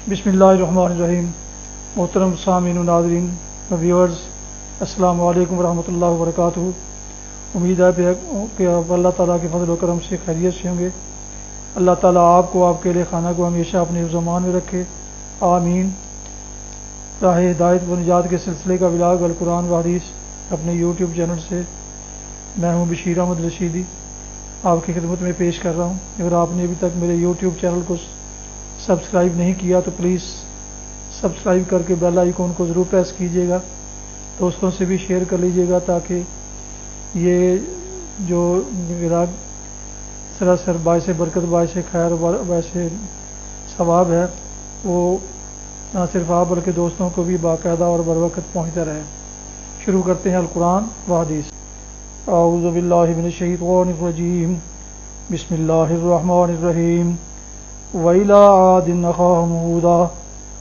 بسم اللہ الرحمن الرحیم۔ محترم سامعین و ناظرین ویورز، السلام علیکم ورحمۃ اللہ وبرکاتہ۔ امید ہے کہ آپ اللہ تعالیٰ کے فضل و کرم سے خیریت سے ہوں گے۔ اللہ تعالیٰ آپ کو، آپ کے اہل خانہ کو ہمیشہ اپنے حفظ و امان میں رکھے، آمین۔ راہ ہدایت و نجات کے سلسلے کا ولاگ القرآن و حدیث اپنے یوٹیوب چینل سے میں ہوں بشیر احمد رشیدی آپ کی خدمت میں پیش کر رہا ہوں۔ اگر آپ نے ابھی تک میرے یوٹیوب چینل کو سبسکرائب نہیں کیا تو پلیز سبسکرائب کر کے بیل آئیکن کو ضرور پریس کیجیے گا، دوستوں سے بھی شیئر کر لیجیے گا تاکہ یہ جو میرا سراسر باعث برکت، باعث خیر، باعث ثواب ہے وہ نہ صرف آپ بلکہ دوستوں کو بھی باقاعدہ اور بر وقت پہنچتا رہے۔ شروع کرتے ہیں القرآن و حدیث۔ اعوذ باللہ من الشیطان الرجیم، بسم اللہ الرحمن الرحیم۔ وَإِلَىٰ عَادٍ أَخَاهُمْ هُودًا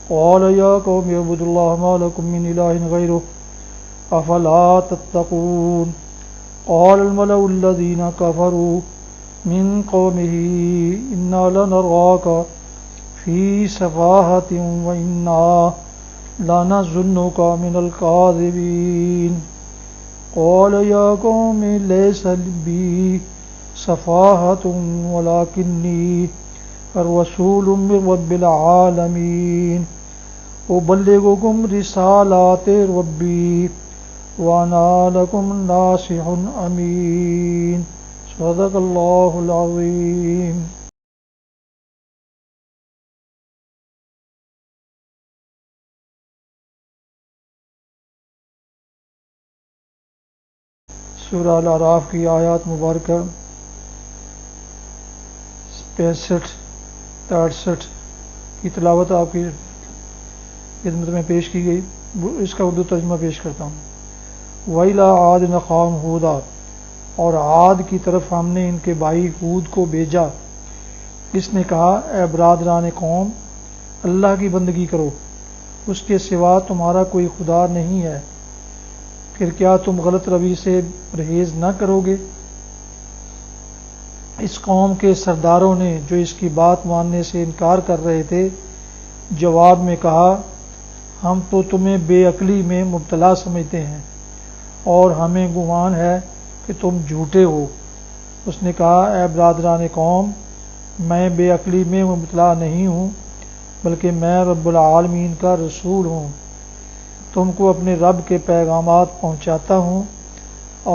قَالَ يَا قَوْمِ اعْبُدُوا اللَّهَ مَا لَكُم مِّنْ إِلَٰهٍ غَيْرُهُ أَفَلَا تَتَّقُونَ قَالَ الْمَلَأُ الَّذِينَ كَفَرُوا مِنْ قَوْمِهِ إِنَّا لَنَرَاكَ فِي سَفَاهَةٍ وَإِنَّا لَنَظُنُّكَ مِنَ الْكَاذِبِينَ قَالَ يَا قَوْمِ لَيْسَ بِي سَفَاهَةٌ وَلَٰكِنِّي الرسول من رب العالمین ابلغکم رسالات ربی وانا لکم ناصح امین۔ صدق اللہ العظیم۔ سورہ الاعراف کی آیات مبارکہ 65-68 کی تلاوت آپ کی خدمت میں پیش کی گئی۔ اس کا اردو ترجمہ پیش کرتا ہوں۔ وَإِلَىٰ عَادٍ أَخَاهُمْ هُودًا، اور عاد کی طرف ہم نے ان کے بھائی ہود کو بھیجا۔ اس نے کہا، اے برادران قوم، اللہ کی بندگی کرو، اس کے سوا تمہارا کوئی خدا نہیں ہے، پھر کیا تم غلط روی سے پرہیز نہ کرو گے؟ اس قوم کے سرداروں نے جو اس کی بات ماننے سے انکار کر رہے تھے، جواب میں کہا، ہم تو تمہیں بے عقلی میں مبتلا سمجھتے ہیں اور ہمیں گمان ہے کہ تم جھوٹے ہو۔ اس نے کہا، اے برادران قوم، میں بے عقلی میں مبتلا نہیں ہوں بلکہ میں رب العالمین کا رسول ہوں، تم کو اپنے رب کے پیغامات پہنچاتا ہوں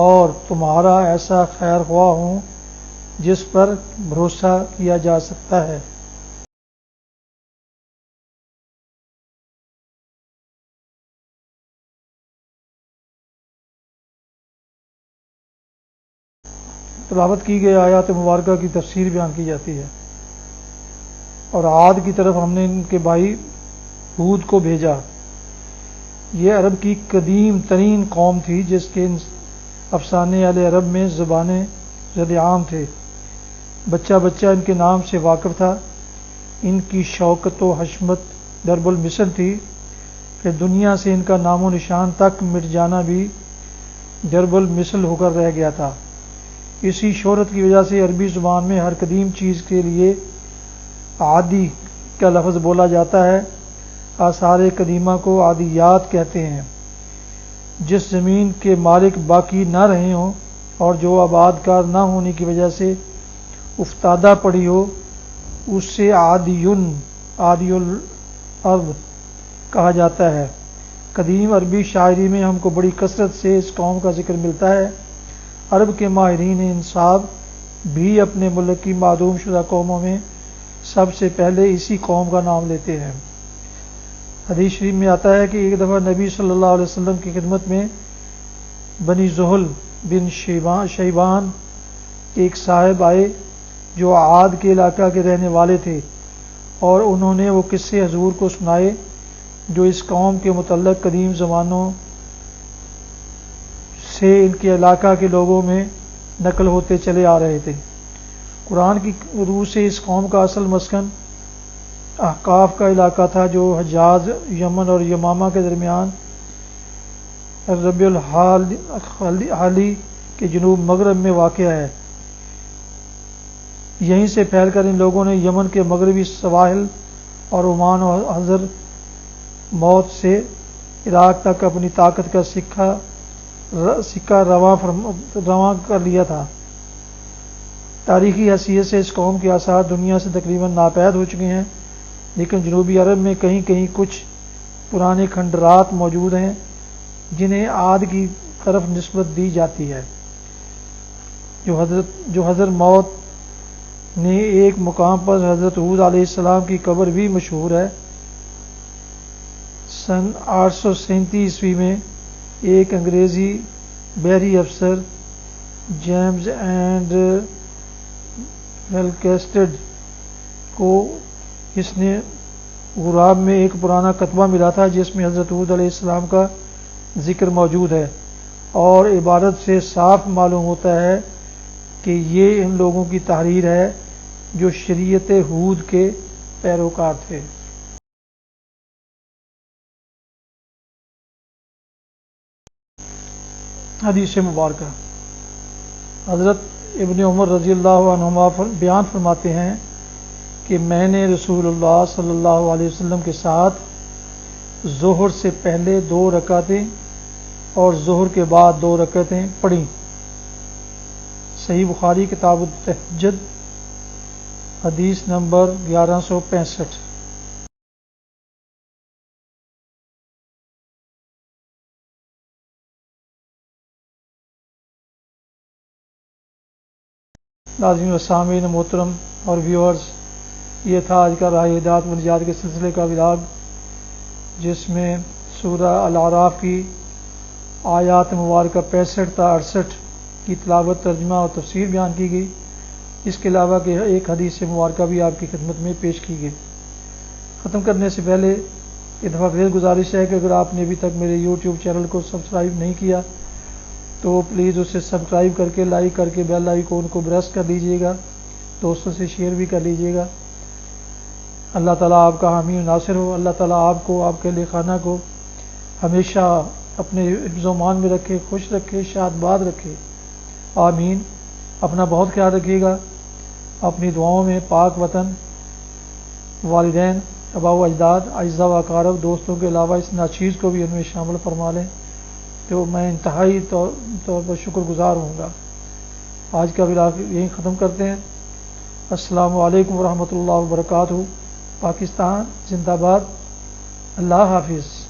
اور تمہارا ایسا خیر خواہ ہوں جس پر بھروسہ کیا جا سکتا ہے۔ تلاوت کی گئی آیات مبارکہ کی تفسیر بیان کی جاتی ہے۔ اور عاد کی طرف ہم نے ان کے بھائی ہود کو بھیجا۔ یہ عرب کی قدیم ترین قوم تھی جس کے افسانے اہل عرب میں زبانیں زد عام تھے۔ بچہ بچہ ان کے نام سے واقف تھا۔ ان کی شوکت و حشمت ضرب المثل تھی کہ دنیا سے ان کا نام و نشان تک مٹ جانا بھی ضرب المثل ہو کر رہ گیا تھا۔ اسی شہرت کی وجہ سے عربی زبان میں ہر قدیم چیز کے لیے عادی کا لفظ بولا جاتا ہے۔ آثار قدیمہ کو عادیات کہتے ہیں۔ جس زمین کے مالک باقی نہ رہے ہوں اور جو آباد کار نہ ہونے کی وجہ سے افتادہ پڑی ہو، اس سے عادی الارض کہا جاتا ہے۔ قدیم عربی شاعری میں ہم کو بڑی کثرت سے اس قوم کا ذکر ملتا ہے۔ عرب کے ماہرین انساب بھی اپنے ملک کی معدوم شدہ قوموں میں سب سے پہلے اسی قوم کا نام لیتے ہیں۔ حدیث شریف میں آتا ہے کہ ایک دفعہ نبی صلی اللہ علیہ وسلم کی خدمت میں بنی زحل بن شیبان ایک صاحب آئے جو عاد کے علاقہ کے رہنے والے تھے، اور انہوں نے وہ قصے حضور کو سنائے جو اس قوم کے متعلق قدیم زمانوں سے ان کے علاقہ کے لوگوں میں نقل ہوتے چلے آ رہے تھے۔ قرآن کی روح سے اس قوم کا اصل مسکن احقاف کا علاقہ تھا جو حجاز، یمن اور یمامہ کے درمیان ربیع الحالی کے جنوب مغرب میں واقع ہے۔ یہیں سے پھیل کر ان لوگوں نے یمن کے مغربی سواحل اور عمان و حضر موت سے عراق تک اپنی طاقت کا سکہ رواں کر لیا تھا۔ تاریخی حیثیت سے اس قوم کے آثار دنیا سے تقریباً ناپید ہو چکے ہیں، لیکن جنوبی عرب میں کہیں کہیں کچھ پرانے کھنڈرات موجود ہیں جنہیں عاد کی طرف نسبت دی جاتی ہے۔ جو حضرت موت نے ایک مقام پر حضرت ہود علیہ السلام کی قبر بھی مشہور ہے۔ سن 837 عیسوی میں ایک انگریزی بحری افسر جیمز اینڈ ویلکیسٹڈ کو اس نے غراب میں ایک پرانا کتبہ ملا تھا جس میں حضرت ہود علیہ السلام کا ذکر موجود ہے، اور عبارت سے صاف معلوم ہوتا ہے کہ یہ ان لوگوں کی تحریر ہے جو شریعت ہود کے پیروکار تھے۔ حدیث مبارکہ۔ حضرت ابن عمر رضی اللہ عنہما بیان فرماتے ہیں کہ میں نے رسول اللہ صلی اللہ علیہ وسلم کے ساتھ ظہر سے پہلے 2 رکعتیں اور ظہر کے بعد 2 رکعتیں پڑھیں۔ صحیح بخاری کتاب التہجد حدیث نمبر 1165۔ ناظرین و سامعین محترم اور ویورز، یہ تھا آج کا راہ ہدایت منجات کے سلسلے کا ولاگ، جس میں سورہ الاعراف کی آیات مبارکہ 65 تا 68 کی تلاوت، ترجمہ اور تفسیر بیان کی گئی۔ اس کے علاوہ کہ ایک حدیث مبارکہ بھی آپ کی خدمت میں پیش کی گئی۔ ختم کرنے سے پہلے اتفاق گزارش ہے کہ اگر آپ نے ابھی تک میرے یوٹیوب چینل کو سبسکرائب نہیں کیا تو پلیز اسے سبسکرائب کر کے، لائک کر کے، بیل آئیکن کو پریس کر لیجئے گا، دوستوں سے شیئر بھی کر لیجئے گا۔ اللہ تعالیٰ آپ کا حامی و ناصر ہو۔ اللہ تعالیٰ آپ کو، آپ کے خانہ کو ہمیشہ اپنے حفظ و امان میں رکھے، خوش رکھے، شاد باد رکھے، آمین۔ اپنا بہت خیال رکھیے گا۔ اپنی دعاؤں میں پاک وطن، والدین، آباء و اجداد، اعزاء و اقارب، دوستوں کے علاوہ اس ناچیز کو بھی ان میں شامل فرما لیں، تو میں انتہائی طور پر شکر گزار ہوں گا۔ آج کا ولاگ یہیں ختم کرتے ہیں۔ السلام علیکم ورحمۃ اللہ وبرکاتہ۔ پاکستان زندہ باد۔ اللہ حافظ۔